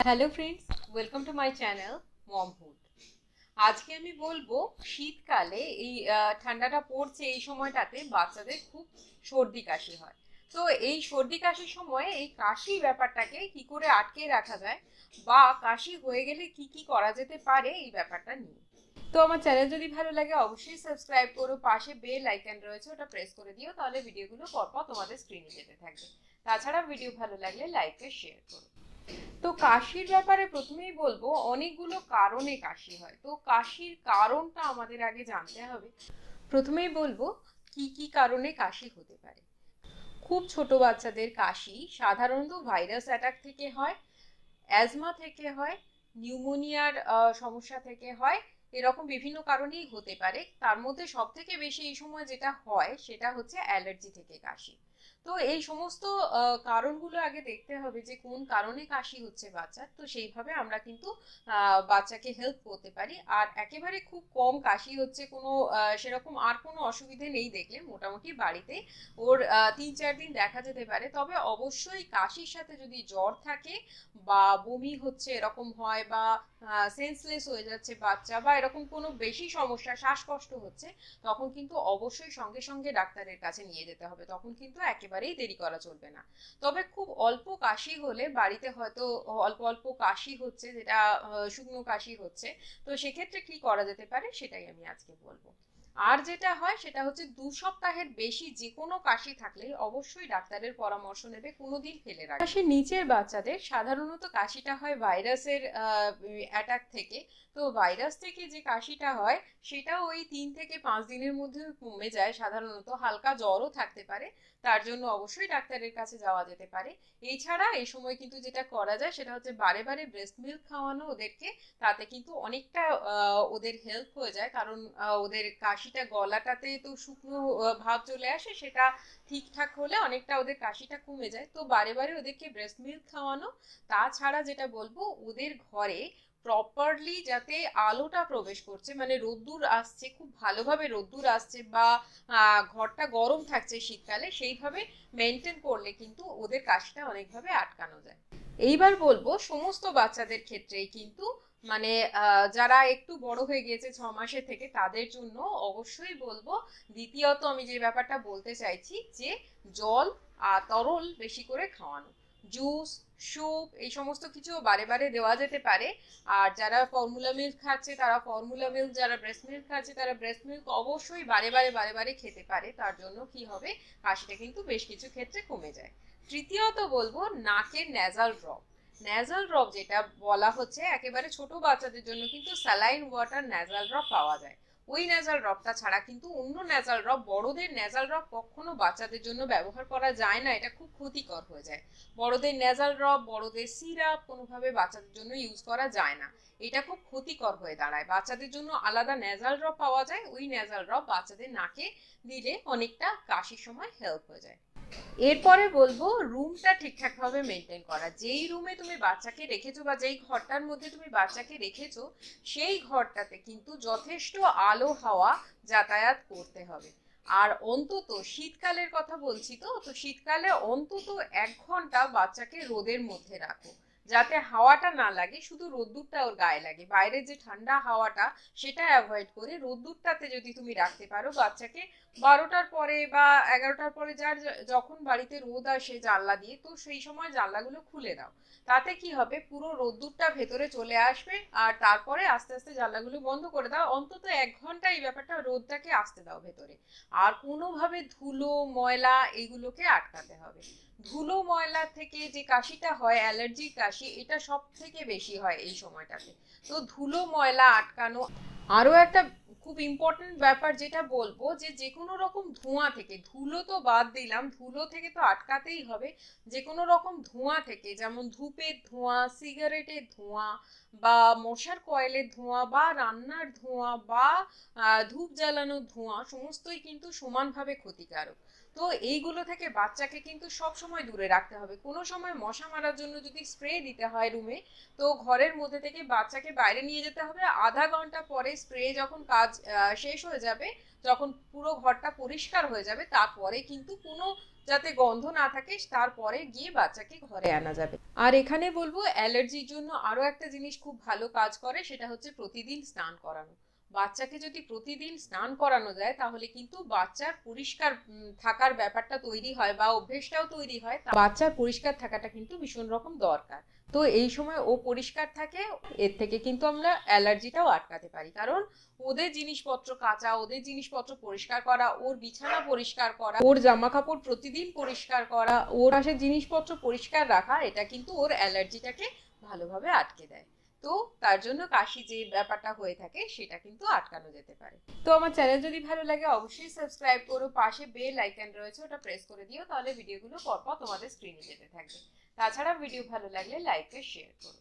Hello friends, welcome to my channel Momhood. আজকে আমি বলবো শীতকালে এই ঠান্ডাটা পড়ছে, এই সময়টাতে বাচ্চাদের খুব সর্দি কাশি হয়। তো এই সর্দি কাশির সময় এই কাশি ব্যাপারটাকে কি করে আটকে রাখা যায় বা কাশি হয়ে গেলে কি কি করা যেতে পারে এই ব্যাপারটা নিয়ে। তো আমার চ্যানেল যদি ভালো লাগে অবশ্যই সাবস্ক্রাইব করো, পাশে বেল আইকন রয়েছে ওটা প্রেস করে দিও, তাহলে ভিডিওগুলো পরপর তোমাদের স্ক্রিনে যেতে থাকবে। তাছাড়া ভিডিও ভালো লাগলে লাইক আর শেয়ার করো। তো কাশির ব্যাপারে প্রথমেই বলবো অনেকগুলো কারণে কাশি হয়, তো কাশির কারণটা আমাদের আগে জানতে হবে। প্রথমেই বলবো কি কি কারণে কাশি হতে পারে। খুব ছোট বাচ্চাদের কাশি সাধারণত ভাইরাস অ্যাটাক থেকে হয়, অ্যাজমা থেকে হয়, নিউমোনিয়ার সমস্যা থেকে হয়। এরকম বিভিন্ন কারণেই হতে পারে। তার মধ্যে সব থেকে বেশি এই সময় যেটা হয় সেটা হচ্ছে অ্যালার্জি থেকে কাশি। তো এই সমস্ত কারণগুলো আগে দেখতে হবে যে কোন কারণে কাশি হচ্ছে বাচ্চার, তো সেইভাবে আমরা কিন্তু বাচ্চাকে হেল্প করতে পারি। আর একেবারে খুব কম কাশি হচ্ছে, কোনো সেরকম আর কোনো অসুবিধে নেই দেখলে মোটামুটি বাড়িতে ওর 3-4 দিন দেখা যেতে পারে। তবে অবশ্যই কাশির সাথে যদি জ্বর থাকে বা বমি হচ্ছে এরকম হয় বা সেন্সলেস হয়ে যাচ্ছে বাচ্চা বা এরকম কোনো বেশি সমস্যা, শ্বাসকষ্ট হচ্ছে, তখন কিন্তু অবশ্যই সঙ্গে সঙ্গে ডাক্তারের কাছে নিয়ে যেতে হবে। তখন কিন্তু একেবারেই দেরি করা চলবে না। তবে খুব অল্প কাশি হলে বাড়িতে হয়তো অল্প অল্প কাশি হচ্ছে, যেটা শুকনো কাশি হচ্ছে, তো সেক্ষেত্রে কি করা যেতে পারে সেটাই আমি আজকে বলবো। আর যেটা হয় সেটা হচ্ছে 2 সপ্তাহের বেশি যে কোনো কাশি থাকলে অবশ্যই ডাক্তারের পরামর্শ নেবে, কোনোদিন ফেলে রাখবে। কাশি নিচের বাচ্চাদের সাধারণত কাশিটা হয় ভাইরাসের অ্যাটাক থেকে। তো ভাইরাস থেকে যে কাশিটা হয় সেটা ওই 3 থেকে 5 দিনের মধ্যে কমে যায়, সাধারণত হালকা জ্বরও থাকতে পারে। তার জন্য অবশ্যই ডাক্তারের কাছে যাওয়া যেতে পারে। এছাড়া এই সময় কিন্তু যেটা করা যায় সেটা হচ্ছে বারে বারে ব্রেস্ট মিল্ক খাওয়ানো ওদেরকে। তাতে কিন্তু অনেকটা ওদের হেল্প হয়ে যায়, কারণ ওদের কাশিটা গলাটাতে তো শুকনো ভাব চলে আসে, সেটা ঠিকঠাক হলে অনেকটা ওদের কাশিটা কমে যায়। তো বারে বারে ওদেরকে ব্রেস্ট মিল্ক খাওয়ানো। তাছাড়া যেটা বলবো, ওদের ঘরে প্রপারলি যাতে আলোটা প্রবেশ করছে, মানে রোদ্দুর আসছে, খুব ভালোভাবে রোদ্দুর আসছে বা ঘরটা গরম থাকছে শীতকালে, সেইভাবে মেনটেন করলে কিন্তু ওদের কাশিটা অনেকভাবে আটকানো যায়। এইবার বলবো সমস্ত বাচ্চাদের ক্ষেত্রেই কিন্তু, মানে যারা একটু বড় হয়ে গিয়েছে 6 মাসের থেকে, তাদের জন্য অবশ্যই বলবো। দ্বিতীয়ত আমি যে ব্যাপারটা বলতে চাইছি যে জল আর তরল বেশি করে খাওয়ানো, জুস, স্যুপ এই সমস্ত কিছু বারে বারে দেওয়া যেতে পারে। আর যারা ফর্মুলা মিল্ক খাচ্ছে তারা ফর্মুলা মিল্ক, যারা ব্রেস্ট মিল্ক খাচ্ছে তারা ব্রেস্ট মিল্ক অবশ্যই বারে বারে বারে বারে খেতে পারে। তার জন্য কি হবে, কাশিটা কিন্তু বেশ কিছু ক্ষেত্রে কমে যায়। তৃতীয়ত বলবো নাকের ন্যাজাল ড্রপ। ন্যাজাল ড্রপ যেটা বলা হচ্ছে, একেবারে ছোট বাচ্চাদের জন্য কিন্তু স্যালাইন ওয়াটার ন্যাজাল ড্রপ পাওয়া যায়। ওই ন্যাজাল ড্রপটা ছাড়া কিন্তু অন্য ন্যাজাল ড্রপ, বড়দের ন্যাজাল ড্রপ কখনো বাচ্চাদের জন্য ব্যবহার করা যায় না, এটা খুব ক্ষতিকর হয়ে যায়। বড়দের ন্যাজাল ড্রপ, বড়দের সিরাপ কোনোভাবে বাচ্চাদের জন্য ইউজ করা যায় না, এটা খুব ক্ষতিকর হয়ে দাঁড়ায়। বাচ্চাদের জন্য আলাদা ন্যাজাল ড্রপ পাওয়া যায়, ওই ন্যাজাল ড্রপ বাচ্চাদের নাকে দিলে অনেকটা কাশির সময় হেল্প হয়ে যায়। এরপরে বলবো রুমটা ঠিকঠাক ভাবে মেনটেন করা। যেই রুমে তুমি বাচ্চাকে রেখেছো বা যেই ঘরটার মধ্যে তুমি বাচ্চাকে রেখেছো, সেই ঘরটাতে কিন্তু যথেষ্ট আলো হাওয়া যাতায়াত করতে হবে। আর অন্তত শীতকালের কথা বলছি, তো তো শীতকালে অন্তত 1 ঘন্টা বাচ্চাকে রোদের মধ্যে রাখো, যাতে হাওয়াটা না লাগে, শুধু রোদ্দুরটা ওর গায়ে লাগে। বাইরের যে ঠান্ডা হাওয়াটা সেটা অ্যাভয়েড করে রোদ্দুরটাতে যদি তুমি রাখতে পারো বাচ্চাকে 12টার পরে বা 11টার পরে, যার যখন বাড়িতে রোদ আসে জানলা দিয়ে, তো সেই সময় জানলাগুলো খুলে দাও। তাতে কি হবে, পুরো রোদ্দুরটা ভেতরে চলে আসবে। আর তারপরে আস্তে আস্তে জানলাগুলো বন্ধ করে দাও, অন্তত 1 ঘন্টা এই ব্যাপারটা রোদটাকে আসতে দাও ভেতরে। আর কোনোভাবে ধুলো ময়লা এইগুলোকে আটকাতে হবে। ধুলো ময়লা থেকে যে কাশিটা হয়, অ্যালার্জির কাশি, এটা সব থেকে বেশি হয় এই সময়টাতে। তো ধুলো ময়লা আটকানো। আরো একটা খুব ইম্পর্টেন্ট ব্যাপার যেটা বলবো, যে যে কোনো রকম ধোঁয়া থেকে, ধুলো তো বাদ দিলাম, ধুলো থেকে তো আটকাতেই হবে। যে কোনো রকম ধোঁয়া থেকে, যেমন ধূপের ধোঁয়া, সিগারেটের ধোঁয়া বা মশার কয়েলের ধোঁয়া বা রান্নার ধোঁয়া বা ধূপ জ্বালানোর ধোঁয়া, সমস্তই কিন্তু সমানভাবে ক্ষতিকারক। তো এইগুলো থেকে বাচ্চাকে কিন্তু সব সময় দূরে রাখতে হবে। কোনো সময় মশা মারার জন্য যদি স্প্রে দিতে হয় রুমে, তো ঘরের মধ্যে থেকে বাচ্চাকে বাইরে নিয়ে যেতে হবে। আধা ঘন্টা পরে স্প্রে যখন কাজ শেষ হয়ে যাবে, যখন পুরো ঘরটা পরিষ্কার হয়ে যাবে, তারপরে কিন্তু কোনো যাতে গন্ধ না থাকে, তারপরে গিয়ে বাচ্চাকে ঘরে আনা যাবে। আর এখানে বলবো অ্যালার্জির জন্য আরো একটা জিনিস খুব ভালো কাজ করে, সেটা হচ্ছে প্রতিদিন স্নান করানো। বাচ্চাকে যদি প্রতিদিন স্নান করানো যায় তাহলে কিন্তু বাচ্চার পরিষ্কার থাকার ব্যাপারটা তৈরি হয় বা অভ্যেসটাও তৈরি হয়। বাচ্চার পরিষ্কার থাকাটা কিন্তু ভীষণ রকম দরকার। তো এই সময় ও পরিষ্কার থাকে, এর থেকে কিন্তু আমরা অ্যালার্জিটাও আটকাতে পারি। কারণ ওদের জিনিসপত্র কাচা, ওদের জিনিসপত্র পরিষ্কার করা, ওর বিছানা পরিষ্কার করা, ওর জামা কাপড় প্রতিদিন পরিষ্কার করা, ওর পাশের জিনিসপত্র পরিষ্কার রাখা, এটা কিন্তু ওর অ্যালার্জিটাকে ভালোভাবে আটকে দেয়। তো তার জন্য কাশি যে ব্যাপারটা হয়ে থাকে সেটা কিন্তু আটকানো যেতে পারে। তো আমার চ্যানেল যদি ভালো লাগে অবশ্যই সাবস্ক্রাইব করো, পাশে বেল আইকন রয়েছে ওটা প্রেস করে দিও, তাহলে ভিডিওগুলো পরপর তোমাদের স্ক্রিনে যেতে থাকবে। তাছাড়া ভিডিও ভালো লাগলে লাইক আর শেয়ার করো।